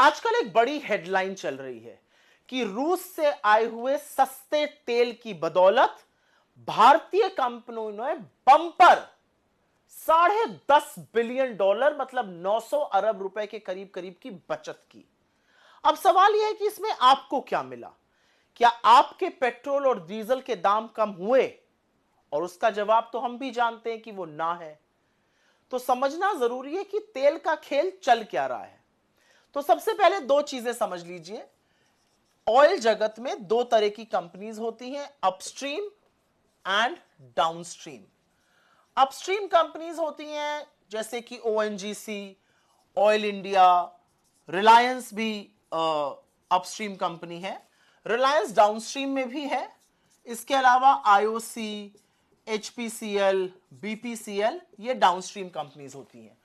आजकल एक बड़ी हेडलाइन चल रही है कि रूस से आए हुए सस्ते तेल की बदौलत भारतीय कंपनियों ने बम्पर $10.5 बिलियन मतलब 900 अरब रुपए के करीब करीब की बचत की। अब सवाल यह है कि इसमें आपको क्या मिला? क्या आपके पेट्रोल और डीजल के दाम कम हुए? और उसका जवाब तो हम भी जानते हैं कि वो ना है। तो समझना जरूरी है कि तेल का खेल चल क्या रहा है। तो सबसे पहले दो चीजें समझ लीजिए। ऑयल जगत में दो तरह की कंपनीज होती हैं, upstream and downstream. Upstream companies होती हैं जैसे कि ओएनजीसी, ऑयल इंडिया, रिलायंस भी अपस्ट्रीम कंपनी है। रिलायंस डाउनस्ट्रीम में भी है। इसके अलावा आईओसी, एचपीसीएल, बीपीसीएल, ये डाउनस्ट्रीम कंपनीज होती हैं।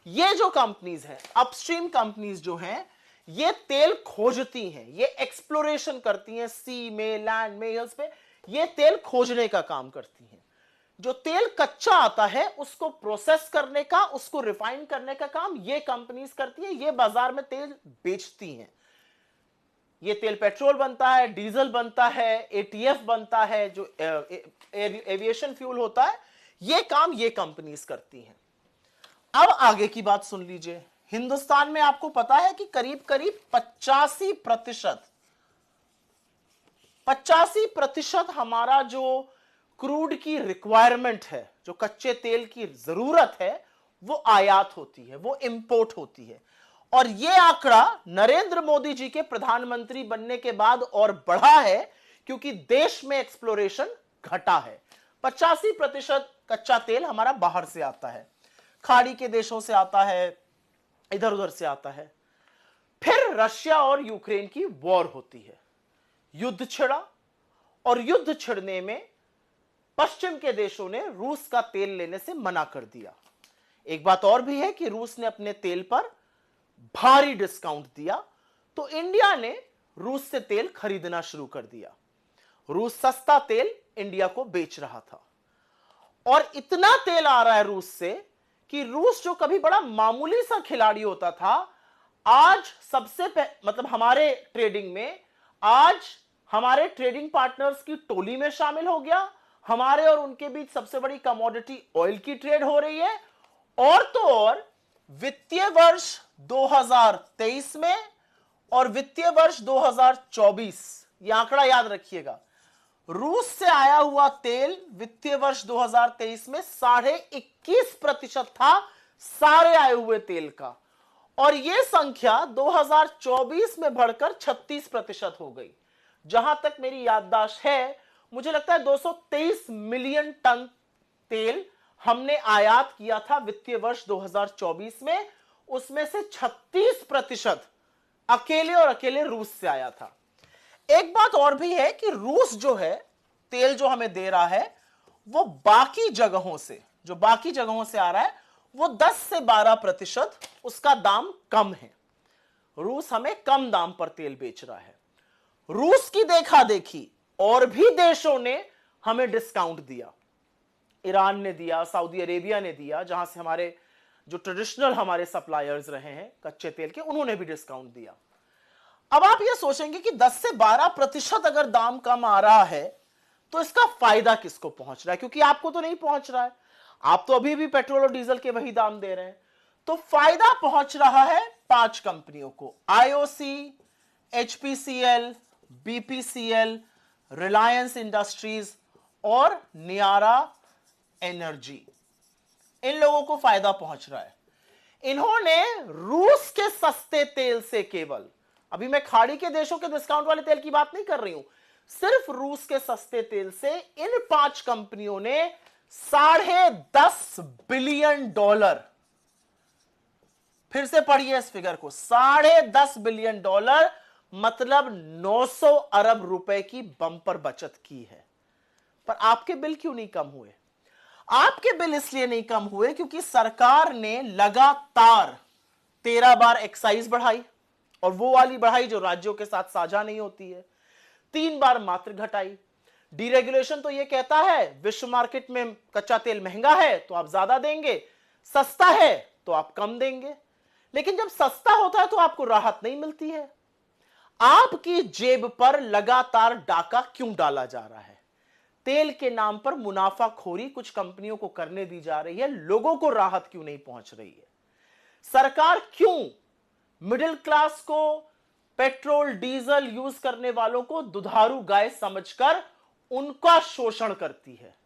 ये जो कंपनीज हैं, अपस्ट्रीम कंपनीज जो हैं, ये तेल खोजती हैं, ये एक्सप्लोरेशन करती हैं, सी में, लैंड में, हिल्स पे ये तेल खोजने का काम करती हैं। जो तेल कच्चा आता है उसको प्रोसेस करने का, उसको रिफाइन करने का काम ये कंपनीज करती हैं। ये बाजार में तेल बेचती हैं। ये तेल पेट्रोल बनता है, डीजल बनता है, एटीएफ बनता है, जो एविएशन फ्यूल होता है, ये काम ये कंपनीज करती हैं। अब आगे की बात सुन लीजिए। हिंदुस्तान में आपको पता है कि करीब करीब 85% हमारा जो क्रूड की रिक्वायरमेंट है, जो कच्चे तेल की जरूरत है, वो आयात होती है, वो इंपोर्ट होती है। और यह आंकड़ा नरेंद्र मोदी जी के प्रधानमंत्री बनने के बाद और बढ़ा है, क्योंकि देश में एक्सप्लोरेशन घटा है। 85% कच्चा तेल हमारा बाहर से आता है, खाड़ी के देशों से आता है, इधर उधर से आता है। फिर रशिया और यूक्रेन की वॉर होती है, युद्ध छिड़ा, और युद्ध छिड़ने में पश्चिम के देशों ने रूस का तेल लेने से मना कर दिया। एक बात और भी है कि रूस ने अपने तेल पर भारी डिस्काउंट दिया, तो इंडिया ने रूस से तेल खरीदना शुरू कर दिया। रूस सस्ता तेल इंडिया को बेच रहा था, और इतना तेल आ रहा है रूस से कि रूस जो कभी बड़ा मामूली सा खिलाड़ी होता था, आज मतलब हमारे ट्रेडिंग में, आज हमारे ट्रेडिंग पार्टनर्स की टोली में शामिल हो गया। हमारे और उनके बीच सबसे बड़ी कमोडिटी ऑयल की ट्रेड हो रही है। और तो और वित्तीय वर्ष 2023 में और वित्तीय वर्ष 2024, यह आंकड़ा याद रखिएगा, रूस से आया हुआ तेल वित्तीय वर्ष 2023 में 21.5% था सारे आए हुए तेल का, और यह संख्या 2024 में बढ़कर 36% हो गई। जहां तक मेरी याददाश्त है, मुझे लगता है 223 मिलियन टन तेल हमने आयात किया था वित्तीय वर्ष 2024 में, उसमें से 36% अकेले और अकेले रूस से आया था। एक बात और भी है कि रूस जो है तेल जो हमें दे रहा है, वो बाकी जगहों से आ रहा है, वो 10 से 12% उसका दाम कम है। रूस हमें कम दाम पर तेल बेच रहा है। रूस की देखा देखी और भी देशों ने हमें डिस्काउंट दिया। ईरान ने दिया, सऊदी अरेबिया ने दिया, जहां से हमारे जो ट्रेडिशनल हमारे सप्लायर्स रहे हैं कच्चे तेल के, उन्होंने भी डिस्काउंट दिया। अब आप ये सोचेंगे कि 10 से 12% अगर दाम कम आ रहा है तो इसका फायदा किसको पहुंच रहा है? क्योंकि आपको तो नहीं पहुंच रहा है, आप तो अभी भी पेट्रोल और डीजल के वही दाम दे रहे हैं। तो फायदा पहुंच रहा है 5 कंपनियों को, IOC, HPCL, BPCL, Reliance industries और नियारा एनर्जी। इन लोगों को फायदा पहुंच रहा है। इन्होंने रूस के सस्ते तेल से केवल, अभी मैं खाड़ी के देशों के डिस्काउंट वाले तेल की बात नहीं कर रही हूं, सिर्फ रूस के सस्ते तेल से इन 5 कंपनियों ने $10.5 बिलियन, फिर से पढ़िए इस फिगर को, $10.5 बिलियन मतलब 900 अरब रुपए की बंपर बचत की है। पर आपके बिल क्यों नहीं कम हुए? आपके बिल इसलिए नहीं कम हुए क्योंकि सरकार ने लगातार 13 बार एक्साइज बढ़ाई, और वो वाली बढ़ाई जो राज्यों के साथ साझा नहीं होती है। 3 बार मात्र घटाई। डीरेगुलेशन तो ये कहता है विश्व मार्केट में कच्चा तेल महंगा है तो आप ज्यादा देंगे, सस्ता है तो आप कम देंगे। लेकिन जब सस्ता होता है तो आपको राहत नहीं मिलती है। आपकी जेब पर लगातार डाका क्यों डाला जा रहा है? तेल के नाम पर मुनाफाखोरी कुछ कंपनियों को करने दी जा रही है, लोगों को राहत क्यों नहीं पहुंच रही है? सरकार क्यों मिडिल क्लास को, पेट्रोल डीजल यूज करने वालों को दुधारू गाय समझकर उनका शोषण करती है?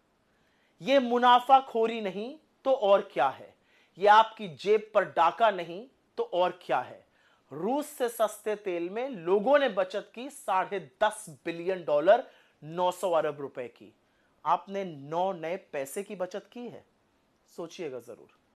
यह मुनाफाखोरी नहीं तो और क्या है? यह आपकी जेब पर डाका नहीं तो और क्या है? रूस से सस्ते तेल में लोगों ने बचत की $10.5 बिलियन, 900 अरब रुपए की। आपने 9 नए पैसे की बचत की है? सोचिएगा जरूर।